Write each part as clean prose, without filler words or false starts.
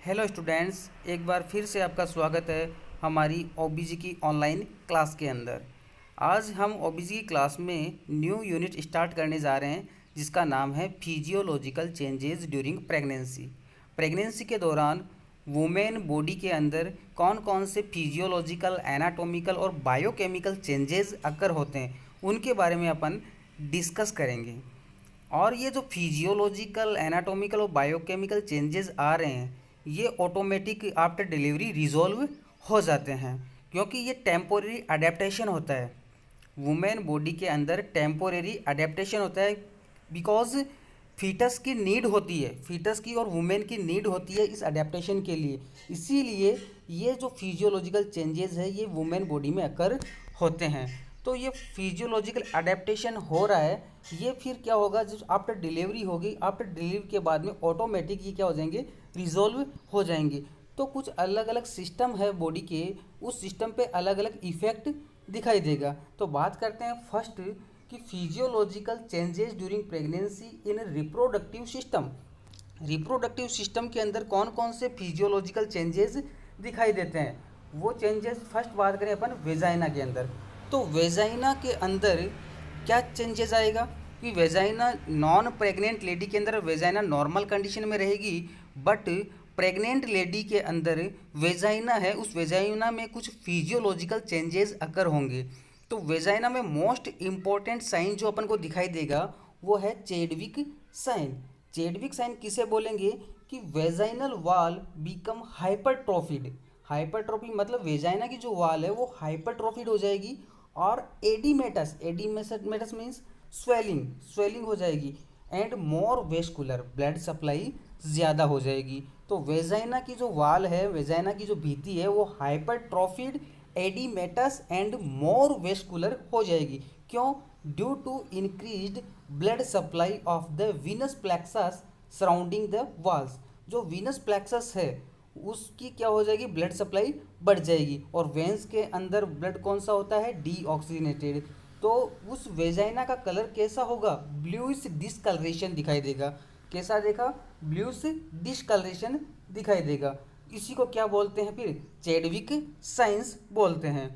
Hello students, एक बार फिर से आपका स्वागत है हमारी ओबीजी की ऑनलाइन क्लास के अंदर। आज हम ओबीजी की क्लास में न्यू यूनिट स्टार्ट करने जा रहे हैं जिसका नाम है physiological changes during pregnancy. Pregnancy के दौरान वुमेन बॉडी के अंदर कौन कौन से फिजियोलॉजिकल, एनाटॉमिकल और बायोकेमिकल चेंजेस अकर होते हैं उनके बारे में अपन डिस्कस करेंगे। और ये जो फिजियोलॉजिकल, एनाटॉमिकल और बायोकेमिकल चेंजेस आ रहे हैं ये ऑटोमेटिक आफ्टर डिलीवरी रिजॉल्व हो जाते हैं, क्योंकि ये टेम्पोरेरी अडेप्टेशन होता है। वुमेन बॉडी के अंदर टेम्पोरेरी अडेप्टेशन होता है बिकॉज फीटस की नीड होती है, फीटस की और वुमेन की नीड होती है इस अडेप्टेशन के लिए। इसीलिए ये जो फिजियोलॉजिकल चेंजेस है ये वुमेन बॉडी में अकर होते हैं। तो ये फिजियोलॉजिकल अडेप्टेशन हो रहा है, ये फिर क्या होगा जब आफ्टर डिलीवरी होगी, आफ्टर डिलीवरी के बाद में ऑटोमेटिक ये क्या हो जाएंगे, रिजॉल्व हो जाएंगे। तो कुछ अलग अलग सिस्टम है बॉडी के, उस सिस्टम पे अलग अलग इफेक्ट दिखाई देगा। तो बात करते हैं फर्स्ट कि फिजियोलॉजिकल चेंजेस ड्यूरिंग प्रेगनेंसी इन रिप्रोडक्टिव सिस्टम। रिप्रोडक्टिव सिस्टम के अंदर कौन कौन से फिजियोलॉजिकल चेंजेस दिखाई देते हैं, वो चेंजेस फर्स्ट बात करें अपन वेजाइना के अंदर। तो वेजाइना के अंदर क्या चेंजेस आएगा कि वेजाइना नॉन प्रेग्नेंट लेडी के अंदर वेजाइना नॉर्मल कंडीशन में रहेगी, बट प्रेग्नेंट लेडी के अंदर वेजाइना है, उस वेजाइना में कुछ फिजियोलॉजिकल चेंजेस अकर होंगे। तो वेजाइना में मोस्ट इम्पॉर्टेंट साइन जो अपन को दिखाई देगा वो है चेडविक साइन। चेडविक साइन किसे बोलेंगे कि वेजाइनल वॉल बिकम हाइपरट्रोफिड। हाइपरट्रोफी मतलब वेजाइना की जो वॉल है वो हाइपरट्रोफिड हो जाएगी, और oedematous, oedematous means swelling, swelling हो जाएगी, and more vascular, blood supply ज़्यादा हो जाएगी। तो वेजाइना की जो वाल है, वेजाइना की जो भित्ति है वो hypertrophied, oedematous and more vascular हो जाएगी। क्यों? Due to increased blood supply of the venous plexus surrounding the walls. जो वीनस प्लेक्सस है उसकी क्या हो जाएगी, ब्लड सप्लाई बढ़ जाएगी, और वेंस के अंदर ब्लड कौन सा होता है, डीऑक्सीजनेटेड। तो उस वेजाइना का कलर कैसा होगा, ब्लूइश डिस्कलरेशन दिखाई देगा। कैसा देखा, ब्लूइश डिस्कलरेशन दिखाई देगा। इसी को क्या बोलते हैं फिर, चेडविक साइंस बोलते हैं।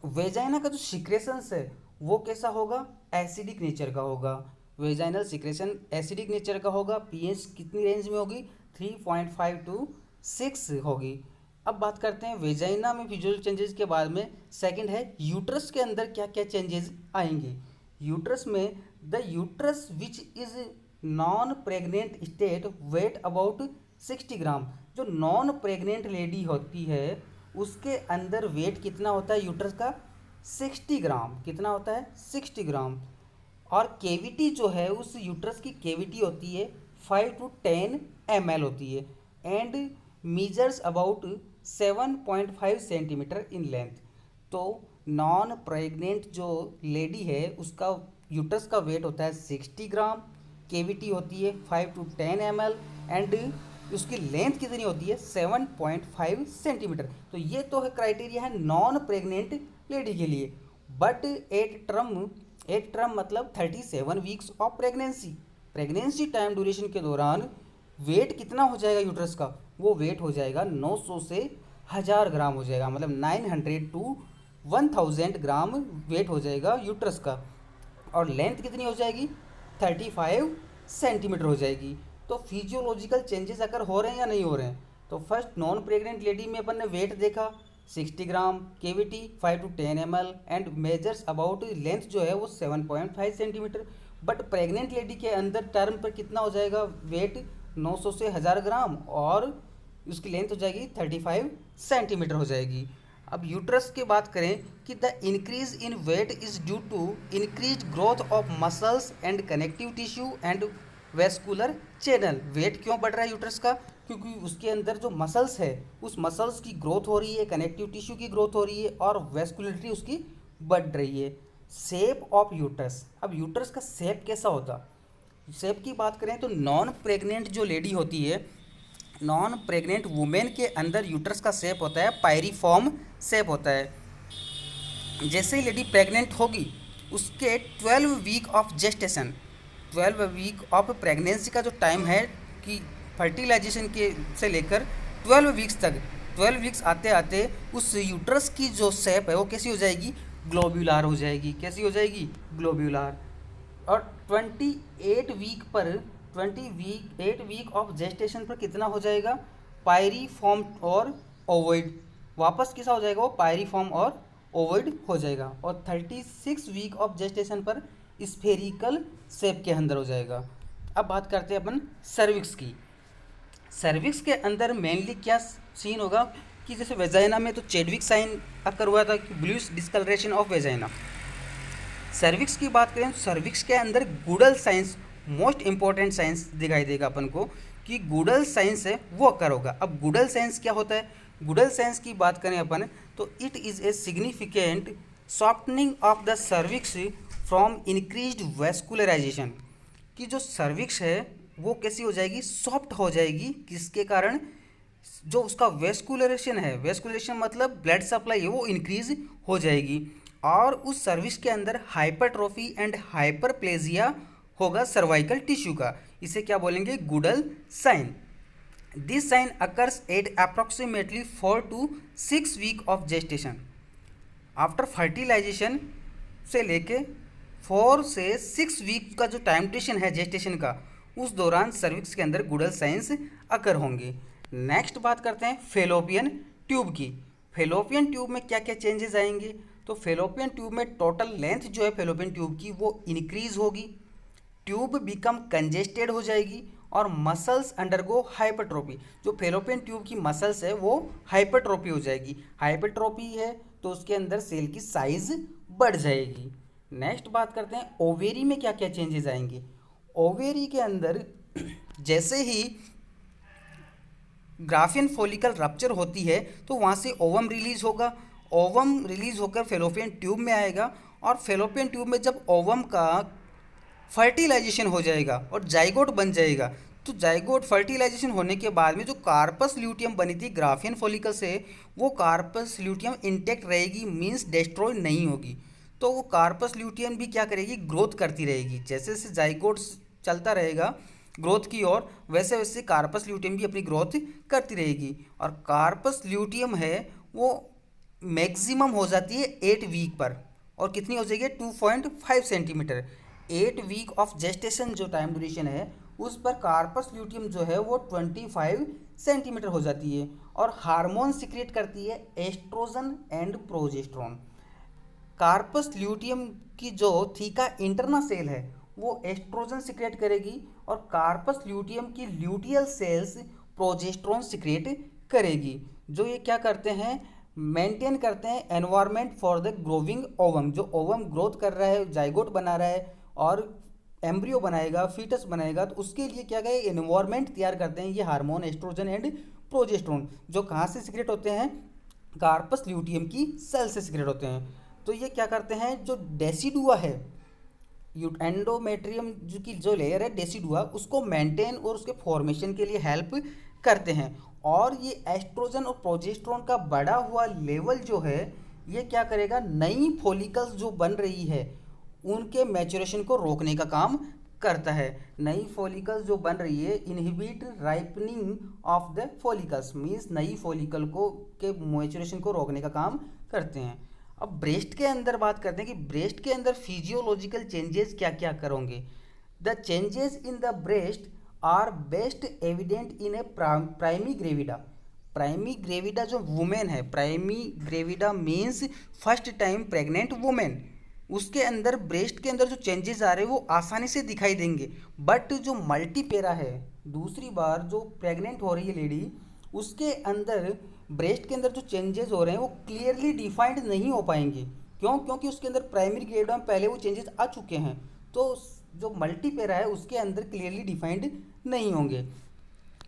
वेजाइना का जो सिक्रेशंस है वो कैसा होगा, एसिडिक नेचर का होगा। वेजाइनल सिक्रेशन एसिडिक नेचर का होगा। पीएच कितनी रेंज में होगी, 3.5 टू 6 होगी। अब बात करते हैं वेजाइना में फिजियोलॉजिकल चेंजेस के बाद में सेकंड है यूट्रस के अंदर क्या क्या चेंजेस आएंगे। यूट्रस में the uterus which is non pregnant state weight about 60 gram. जो नॉन प्रेग्नेंट लेडी होती है उसके अंदर वेट कितना होता है यूट्रस का, 60 ग्राम। कितना होता है, 60 ग्राम। और केविटी जो है उस यूट्रस की केविटी होती है 5 टू 10 ml होती है, and measures about 7.5 centimetre in length. तो नॉन प्रेग्नेंट जो लेडी है उसका यूट्रस का वेट होता है 60 ग्राम, केविटी होती है 5 टू 10 ml, एंड उसकी लेंथ कितनी होती है, 7.5 सेंटीमीटर। तो ये तो है क्राइटेरिया है नॉन प्रेग्नेंट लेडी के लिए। बट एट टर्म मतलब 37 weeks of pregnancy, pregnancy time duration के दौरान वेट कितना हो जाएगा यूट्रस का, वो वेट हो जाएगा 900 से 1000 ग्राम हो जाएगा, मतलब 900 टू 1000 ग्राम वेट हो जाएगा यूट्रस का। और लेंथ कितनी हो जाएगी, 35 सेंटीमीटर हो जाएगी। तो फिजियोलॉजिकल चेंजेस अगर हो रहे हैं या नहीं हो रहे हैं, तो फर्स्ट नॉन प्रेग्नेंट लेडी में अपन ने वेट देखा 60 ग्राम, cavity 5 to 10 ml, and measures about length जो है वो 7.5 सेंटीमीटर। बट प्रेग्नेंट लेडी के अंदर टर्म पर कितना हो जाएगा वेट, 900 से 1000 ग्राम, और उसकी लेंथ हो जाएगी 35 सेंटीमीटर हो जाएगी। अब यूट्रस की बात करें कि the increase in weight is due to increase growth of muscles and connective tissue and vascular channel. Weight क्यों बढ़ रहा है यूट्रस का, क्योंकि उसके अंदर जो मसल्स है उस मसल्स की ग्रोथ हो रही है, कनेक्टिव टिश्यू की ग्रोथ हो रही है, और वेस्कुलरिटी उसकी बढ़ रही है। शेप ऑफ यूट्रस, अब यूट्रस का शेप कैसा होता, शेप की बात करें तो नॉन प्रेग्नेंट जो लेडी होती है, नॉन प्रेग्नेंट वुमेन के अंदर यूट्रस का शेप होता है पायरीफॉर्म शेप होता है। जैसे ही लेडी प्रेग्नेंट होगी उसके 12 week of gestation, 12 week of pregnancy का जो टाइम है कि फर्टिलाइजेशन के से लेकर वीक्स तक, 12 वीक्स आते आते उस यूट्रस की जो शेप है वो कैसी हो जाएगी, ग्लोब्यूलार हो जाएगी। कैसी हो जाएगी, ग्लोब्यूलार। और 28 वीक पर, 8 वीक ऑफ जेस्टेशन पर कितना हो जाएगा, पायरीफॉर्म और ओवॉइड, वापस किसा हो जाएगा वो, पायरीफॉर्म और ओवॉइड हो जाएगा। और 36 वीक ऑफ जेस्टेशन पर स्फेरिकल शेप के अंदर हो जाएगा। अब बात करते हैं अपन सर्विक्स की। सर्विक्स के अंदर मेनली क्या सीन होगा कि जैसे वेजाइना में तो चेडविक साइन अकर हुआ था कि bluish discolouration of vagina. Cervix की बात करें तो सर्विक्स के अंदर Goodell signs most important signs दिखाई देगा अपन को कि गुडल साइंस है वो अकर होगा। अब गुडल साइंस क्या होता है, गुडल साइंस की बात करें अपन तो it is a significant softening of the cervix from increased vascularisation. कि जो सर्विक्स है वो कैसी हो जाएगी, सॉफ्ट हो जाएगी, किसके कारण, जो उसका वेस्कुलरेशन है, वेस्कुलेशन मतलब ब्लड सप्लाई है, वो इंक्रीज हो जाएगी। और उस सर्विस के अंदर हाइपरट्रोफी एंड हाइपरप्लेजिया होगा सर्वाइकल टिश्यू का। इसे क्या बोलेंगे, Goodell sign. This sign occurs at approximately 4 to 6 week of gestation. After fertilisation से लेके 4 से 6 वीक का जो टाइम ड्यूरेशन है जेस्टेशन का, उस दौरान सर्विक्स के अंदर गुडल साइंस अकर होंगे। नेक्स्ट बात करते हैं फेलोपियन ट्यूब की। फेलोपियन ट्यूब में क्या क्या चेंजेस आएंगे, तो फेलोपियन ट्यूब में टोटल लेंथ जो है फेलोपियन ट्यूब की वो इंक्रीज होगी, ट्यूब बिकम कंजेस्टेड हो जाएगी और मसल्स अंडरगो हाइपरट्रोफी। जो फेलोपियन ट्यूब की मसल्स है वो हाइपरट्रोफी हो जाएगी। हाइपरट्रोफी है तो उसके अंदर सेल की साइज बढ़ जाएगी। नेक्स्ट बात करते हैं ओवेरी में क्या क्या चेंजेस आएंगे। ओवेरी के अंदर जैसे ही ग्राफियन फॉलिकल रप्चर होती है तो वहाँ से ओवम रिलीज होगा, ओवम रिलीज होकर फेलोपियन ट्यूब में आएगा और फेलोपियन ट्यूब में जब ओवम का फर्टिलाइजेशन हो जाएगा और जाइगोट बन जाएगा, तो जाइगोट फर्टिलाइजेशन होने के बाद में जो कार्पस ल्यूटियम बनी थी ग्राफियन फॉलिकल से, वो कार्पस ल्यूटियम इंटेक्ट रहेगी, मींस डिस्ट्रॉय नहीं होगी। तो वो कार्पस ल्यूटियम भी क्या करेगी, ग्रोथ करती रहेगी। जैसे जैसे जाइगोट चलता रहेगा ग्रोथ की ओर, वैसे वैसे कार्पस ल्यूटियम भी अपनी ग्रोथ करती रहेगी। और कार्पस ल्यूटियम है वो मैक्सिमम हो जाती है 8 वीक पर, और कितनी हो जाएगी, 2.5 सेंटीमीटर। 8 वीक ऑफ जेस्टेशन जो टाइम ड्यूरेशन है उस पर कार्पस ल्यूटियम जो है वो 25 सेंटीमीटर हो जाती है। और हार्मोन सिक्रेट करती है oestrogen and progesterone. Corpus luteum की जो थीका इंटरना सेल है वो एस्ट्रोजन सिक्रेट करेगी और कार्पस ल्यूटियम की ल्यूटियल सेल्स प्रोजेस्टेरोन सिक्रेट करेगी। जो ये क्या करते हैं, मेंटेन करते हैं environment for the growing ovum. जो ओवम ग्रोथ कर रहा है, जाइगोट बना रहा है और एम्ब्रियो बनाएगा, फीटस बनाएगा, तो उसके लिए क्या गए एनवायरनमेंट तैयार करते हैं ये हार्मोन एस्ट्रोजन एंड प्रोजेस्टेरोन। जो कहाँ से सिक्रेट होते हैं, कार्पस ल्यूटियम की सेल से सिक्रेट होते हैं। तो ये क्या करते हैं, जो डेसिडुआ है, एंडोमेट्रियम जो की जो लेयर है डेसिडुआ, उसको मेंटेन और उसके फॉर्मेशन के लिए हेल्प करते हैं। और ये एस्ट्रोजन और प्रोजेस्टेरोन का बढ़ा हुआ लेवल जो है ये क्या करेगा, नई फॉलिकल्स जो बन रही है उनके मैचुरेशन को रोकने का काम करता है। नई फॉलिकल्स जो बन रही है inhibit ripening of the follicles, means नई फॉलिकल को के मैचुरेशन को रोकने का काम करते हैं। अब ब्रेस्ट के अंदर बात करते हैं कि ब्रेस्ट के अंदर फिजियोलॉजिकल चेंजेस क्या क्या करोगे। The changes in the breast are best evident in a primigravida. Primigravida जो वुमेन है, primigravida means first time pregnant women, उसके अंदर ब्रेस्ट के अंदर जो चेंजेस आ रहे हैं वो आसानी से दिखाई देंगे। बट जो मल्टीपेरा है, दूसरी बार जो प्रेग्नेंट हो रही है लेडी, उसके अंदर ब्रेस्ट के अंदर जो चेंजेस हो रहे हैं वो क्लियरली डिफाइंड नहीं हो पाएंगे। क्यों? क्योंकि उसके अंदर प्राइमरी ग्रेविडा में पहले वो चेंजेस आ चुके हैं, तो जो मल्टीपेरा है उसके अंदर क्लियरली डिफाइंड नहीं होंगे।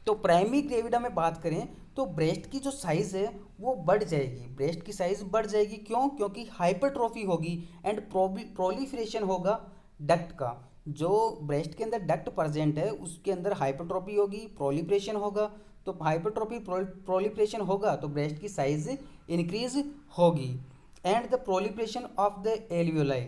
तो प्राइमरी ग्रेविडा में बात करें तो ब्रेस्ट की जो साइज़ है वो बढ़ जाएगी, ब्रेस्ट की साइज़ बढ़ जाएगी। क्यों? क्योंकि हाइपरट्रोफी होगी एंड प्रोलिफरेशन होगा डक्ट का। जो ब्रेस्ट के अंदर डक्ट प्रेजेंट है उसके अंदर हाइपरट्रोफी होगी, प्रोलिफरेशन होगा। तो हाइपरट्रोफी प्रोलिफरेशन होगा तो ब्रेस्ट की साइज़ इंक्रीज होगी। And the proliferation of the alveoli,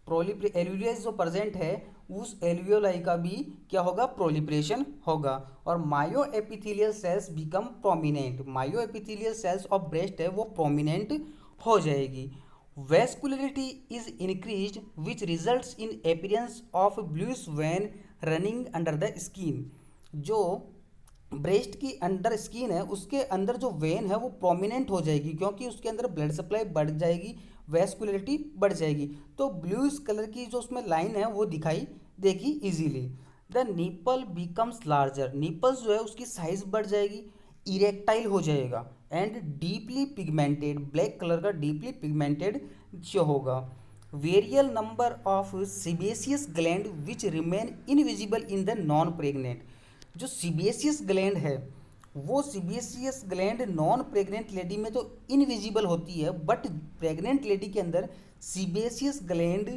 एल्वियोलाइज जो प्रेजेंट है उस एल्वियोलाई का भी क्या होगा, प्रोलिफरेशन होगा और myo epithelial cells become prominent. Myo epithelial cells of breast है वो प्रोमिनेंट हो जाएगी। Vascularity is increased which results in appearance of bluish vein running under the skin. जो ब्रेस्ट की अंडर स्किन है उसके अंदर जो वेन है वो प्रोमिनेंट हो जाएगी क्योंकि उसके अंदर ब्लड सप्लाई बढ़ जाएगी, वेस्कुलरिटी बढ़ जाएगी, तो ब्लूइश कलर की जो उसमें लाइन है वो दिखाई देगी easily. The nipple becomes larger, nipples जो है उसकी साइज बढ़ जाएगी, इरेक्टाइल हो जाएगा and deeply pigmented, black colour का डीपली पिगमेंटेड जो होगा। वेरियल number of sebaceous gland which remain invisible in the non pregnant. जो सीबेसियस ग्लैंड है वो sebaceous gland non pregnant lady में तो इनविजिबल होती है, बट प्रेग्नेंट लेडी के अंदर सीबेसियस ग्लैंड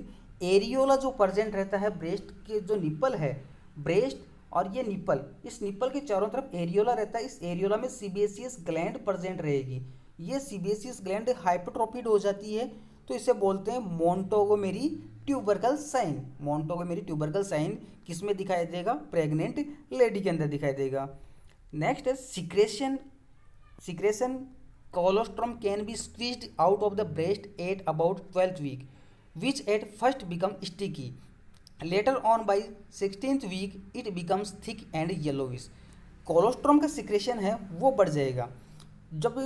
एरियोला जो प्रेजेंट रहता है ब्रेस्ट के जो निपल है, ब्रेस्ट और ये निपल, इस निपल के चारों तरफ एरियोला रहता है, इस एरियोला में सीबेसियस ग्लैंड प्रेजेंट रहेगी। ये सीबेसियस ग्लैंड हाइपरट्रोफिड हो जाती है तो इसे बोलते हैं मोंटोगोमेरी ट्यूबरकल साइन। मोंटोगोमेरी ट्यूबरकल साइन किस में दिखाई देगा, प्रेग्नेंट लेडी के अंदर दिखाई देगा। नेक्स्ट है secretion colostrum can be squeezed out of the breast at about 12th week which at first become sticky, later on by 16th week it becomes thick and yellowish. Colostrum का secretion है वो बढ़ जाएगा जब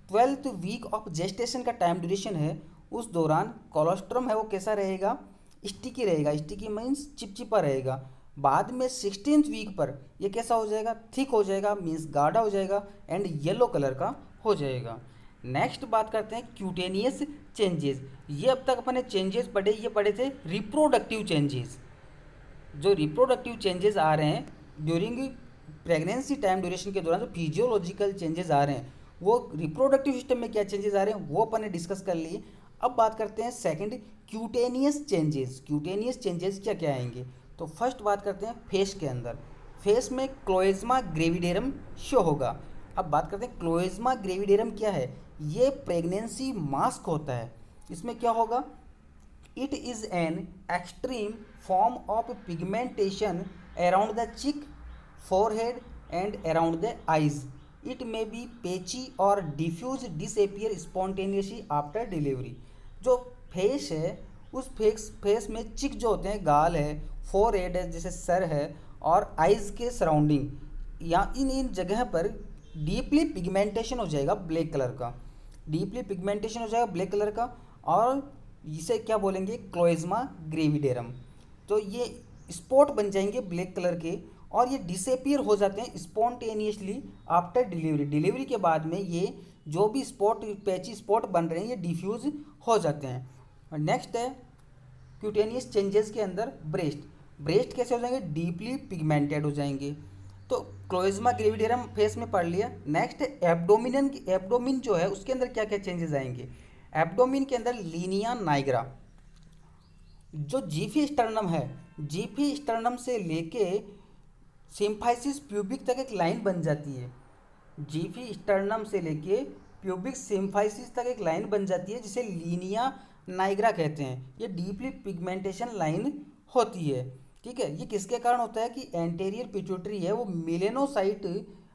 12th week of gestation का time duration है, उस दौरान कोलोस्ट्रम है वो कैसा रहेगा, स्टिकी रहेगा, स्टिकी मीन्स चिपचिपा रहेगा। बाद में 16th वीक पर ये कैसा हो जाएगा, थिक हो जाएगा, मीन्स गाढ़ा हो जाएगा एंड येलो कलर का हो जाएगा। नेक्स्ट बात करते हैं क्यूटेनियस चेंजेस। ये अब तक अपने चेंजेस पढ़े, ये पढ़े थे रिप्रोडक्टिव चेंजेस। जो रिप्रोडक्टिव चेंजेस आ रहे हैं ड्यूरिंग प्रेगनेंसी टाइम ड्यूरेशन के दौरान जो फिजियोलॉजिकल चेंजेस आ रहे हैं वो रिप्रोडक्टिव सिस्टम में क्या चेंजेस आ रहे हैं वो अपन ने डिस्कस कर लिए। अब बात करते हैं second cutaneous changes. Cutaneous changes क्या क्या आएंगे, तो फर्स्ट बात करते हैं फेस के अंदर। फेस में क्लोएज्मा ग्रेविडेरम शो होगा। अब बात करते हैं क्लोएज्मा ग्रेविडेरम क्या है, ये प्रेगनेंसी मास्क होता है। इसमें क्या होगा, it is an extreme form of pigmentation around the cheek, forehead and around the eyes. It may be patchy और diffuse disappear spontaneously after delivery. जो फेस है उस फेस में चिक जो होते हैं, गाल है, फोरहेड है जैसे सर है और आइज़ के सराउंडिंग या इन जगह पर डीपली पिगमेंटेशन हो जाएगा ब्लैक कलर का, डीपली पिगमेंटेशन हो जाएगा ब्लैक कलर का और इसे क्या बोलेंगे, क्लोएज्मा ग्रेविडेरम। तो ये स्पॉट बन जाएंगे ब्लैक कलर के और ये डिसअपियर हो जाते हैं स्पॉन्टेनियसली आफ्टर डिलीवरी। डिलीवरी के बाद में ये जो भी स्पॉट, पैची स्पॉट बन रहे हैं ये डिफ्यूज हो जाते हैं। और नेक्स्ट है क्यूटेनियस चेंजेस के अंदर ब्रेस्ट कैसे हो जाएंगे, डीपली पिगमेंटेड हो जाएंगे। तो क्लोएज्मा ग्रेविडेरम फेस में पढ़ लिया। नेक्स्ट एब्डोमिन जो है उसके अंदर क्या क्या चेंजेस आएंगे। एब्डोमिन के अंदर लीनिया नाइग्रा, जो जीफी स्टर्नम है, जीफी स्टर्नम से लेके सिम्फाइसिस प्यूबिक तक एक लाइन बन जाती है। जीफी स्टर्नम से लेके प्यूबिक सिम्फाइसिस तक एक लाइन बन जाती है जिसे लीनिया नाइग्रा कहते हैं। ये डीपली पिगमेंटेशन लाइन होती है, ठीक है। ये किसके कारण होता है कि एंटेरियर पिट्यूटरी है वो मिलेनोसाइट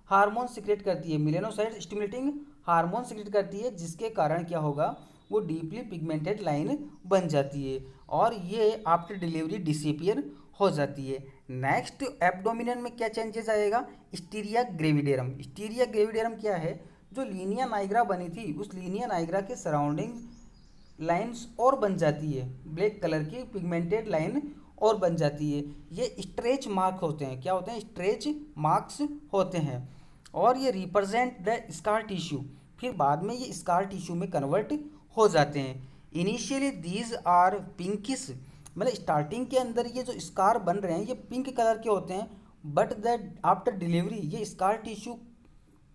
हार्मोन सिक्रेट करती है, मिलेनोसाइट स्टिमुलेटिंग हार्मोन सिक्रेट करती है, जिसके कारण क्या होगा, वो डीपली पिगमेंटेड लाइन बन जाती है और ये आफ्टर डिलीवरी डिसअपियर हो जाती है। नेक्स्ट एब्डोमिनल में क्या चेंजेस आएगा, स्टीरिया ग्रेविडेरम। स्टीरिया ग्रेविडेरम क्या है, जो लीनिया नाइग्रा बनी थी उस लीनिया नाइग्रा के सराउंडिंग लाइंस और बन जाती है, ब्लैक कलर की पिगमेंटेड लाइन और बन जाती है। ये स्ट्रेच मार्क होते हैं, क्या होते हैं, स्ट्रेच मार्क्स होते हैं और ये रिप्रेजेंट द स्कार टिश्यू। फिर बाद में ये स्कार टिश्यू में कन्वर्ट हो जाते हैं। इनिशियली दीज आर पिंकिश, मतलब स्टार्टिंग के अंदर ये जो स्कार बन रहे हैं ये पिंक कलर के होते हैं, बट द आफ्टर डिलीवरी ये scar tissue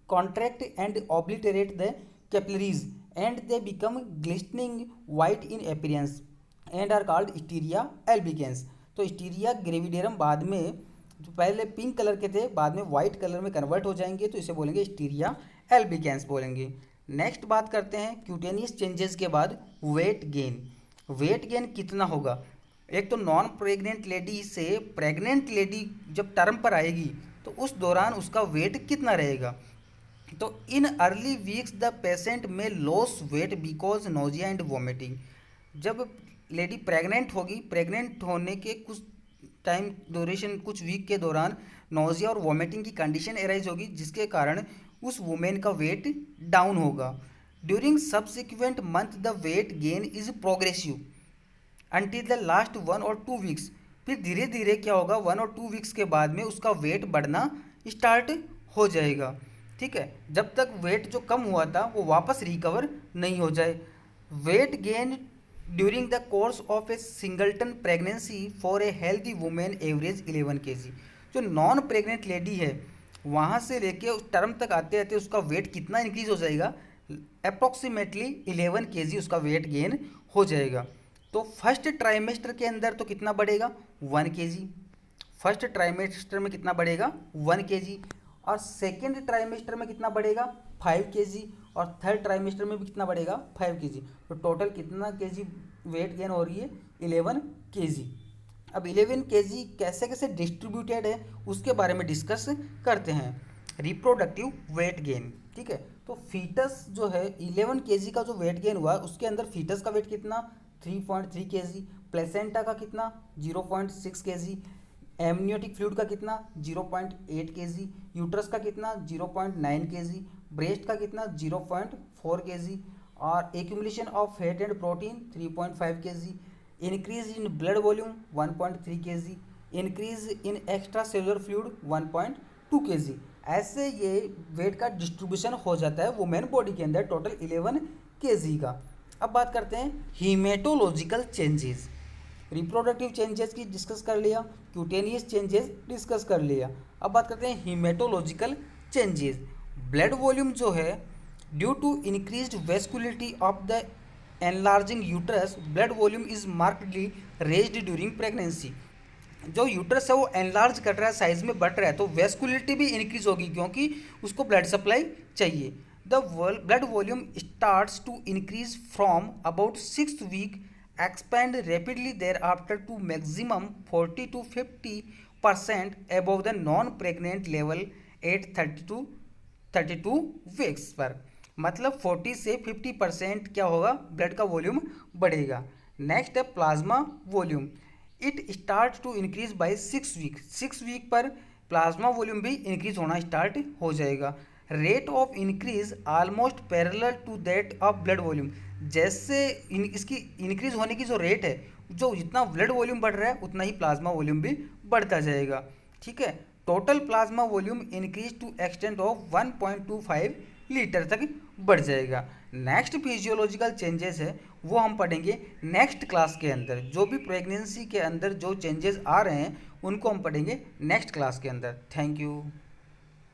contract and obliterate the capillaries and they become glistening white in appearance and are called striae albicans. तो स्टीरिया ग्रेविडेरम बाद में जो पहले पिंक कलर के थे बाद में वाइट कलर में कन्वर्ट हो जाएंगे, तो इसे बोलेंगे स्टीरिया एल्बिकेंस बोलेंगे। नेक्स्ट बात करते हैं क्यूटेनियस चेंजेस के बाद वेट गेन। वेट गेन कितना होगा, एक तो नॉन प्रेग्नेंट लेडी से प्रेग्नेंट लेडी जब टर्म पर आएगी तो उस दौरान उसका वेट कितना रहेगा। तो in early weeks the patient may lose weight because nausea and vomiting. जब लेडी प्रेग्नेंट होगी, प्रेग्नेंट होने के कुछ टाइम ड्यूरेशन, कुछ वीक के दौरान नोजिया और वॉमिटिंग की कंडीशन एराइज होगी, जिसके कारण उस वुमेन का वेट डाउन होगा। During subsequent month the weight gain is progressive until the last 1 और 2 वीक्स। फिर धीरे धीरे क्या होगा, 1 और 2 वीक्स के बाद में उसका वेट बढ़ना स्टार्ट हो जाएगा। ठीक है, जब तक वेट जो कम हुआ था वो वापस रिकवर नहीं हो जाए। Weight gain during the course of A singleton pregnancy for a healthy women average 11 kg। जो नॉन प्रेग्नेंट लेडी है वहाँ से लेके उस टर्म तक आते आते उसका वेट कितना इंक्रीज हो जाएगा, अप्रॉक्सीमेटली 11 kg उसका वेट गेन हो जाएगा। तो फर्स्ट ट्राइमेस्टर के अंदर तो कितना बढ़ेगा, 1 kg। फर्स्ट ट्राइमेस्टर में कितना बढ़ेगा, 1 kg। और सेकेंड ट्राइमेस्टर में कितना बढ़ेगा, 5 kg। और थर्ड ट्राइमेस्टर में भी कितना बढ़ेगा, 5 kg। तो टोटल कितना kg वेट गेन हो रही है, 11 kg। अब 11 kg कैसे कैसे डिस्ट्रीब्यूटेड है उसके बारे में डिस्कस करते हैं। रिप्रोडक्टिव वेट गेन, ठीक है। तो फीटस जो है 11 kg का जो वेट गेन हुआ उसके अंदर फीटस का वेट कितना, 3.3 kg। प्लेसेंटा का कितना, 0.6 kg। एमनियोटिक फ्लूइड का कितना, 0.8 kg। यूट्रस का कितना, 0.9 kg। ब्रेस्ट का कितना, 0.4 kg। और accumulation of fat and protein 3.5 kg। Increase in blood volume 1.3 kg। Increase in extra cellular fluid 1.2 kg। ऐसे ये वेट का डिस्ट्रीब्यूशन हो जाता है वुमेन बॉडी के अंदर टोटल 11 kg का। अब बात करते हैं हीमेटोलॉजिकल चेंजेस। रिप्रोडक्टिव चेंजेस की डिस्कस कर लिया, क्यूटेनियस चेंजेस डिस्कस कर लिया। अब बात करते हैं हीमेटोलॉजिकल चेंजेस। ब्लड वॉल्यूम जो है due to increased vascularity of the enlarging uterus, blood volume is markedly raised during pregnancy. जो यूट्रस है वो एनलार्ज कर रहा है, साइज में बढ़ रहा है, तो वेस्कुलरिटी भी इंक्रीज होगी क्योंकि उसको ब्लड सप्लाई चाहिए। The blood volume starts to increase from about 6th week, expand rapidly thereafter to maximum 40 to 50% above the non-pregnant level at 32 weeks पर। मतलब 40 से 50% क्या होगा, ब्लड का वॉल्यूम बढ़ेगा। नेक्स्ट है plasma volume. It start to increase by 6 week. 6 week पर plasma volume भी इंक्रीज होना स्टार्ट हो जाएगा। Rate of increase almost parallel to that of blood volume. जैसे इसकी इंक्रीज होने की जो रेट है, जो जितना ब्लड वॉल्यूम बढ़ रहा है उतना ही प्लाज्मा वॉल्यूम भी बढ़ता जाएगा। ठीक है, total plasma volume increase to extent of 1.25 litre तक बढ़ जाएगा। नेक्स्ट फिजियोलॉजिकल चेंजेस है वो हम पढ़ेंगे नेक्स्ट क्लास के अंदर। जो भी प्रेगनेंसी के अंदर जो चेंजेस आ रहे हैं उनको हम पढ़ेंगे नेक्स्ट क्लास के अंदर। Thank you.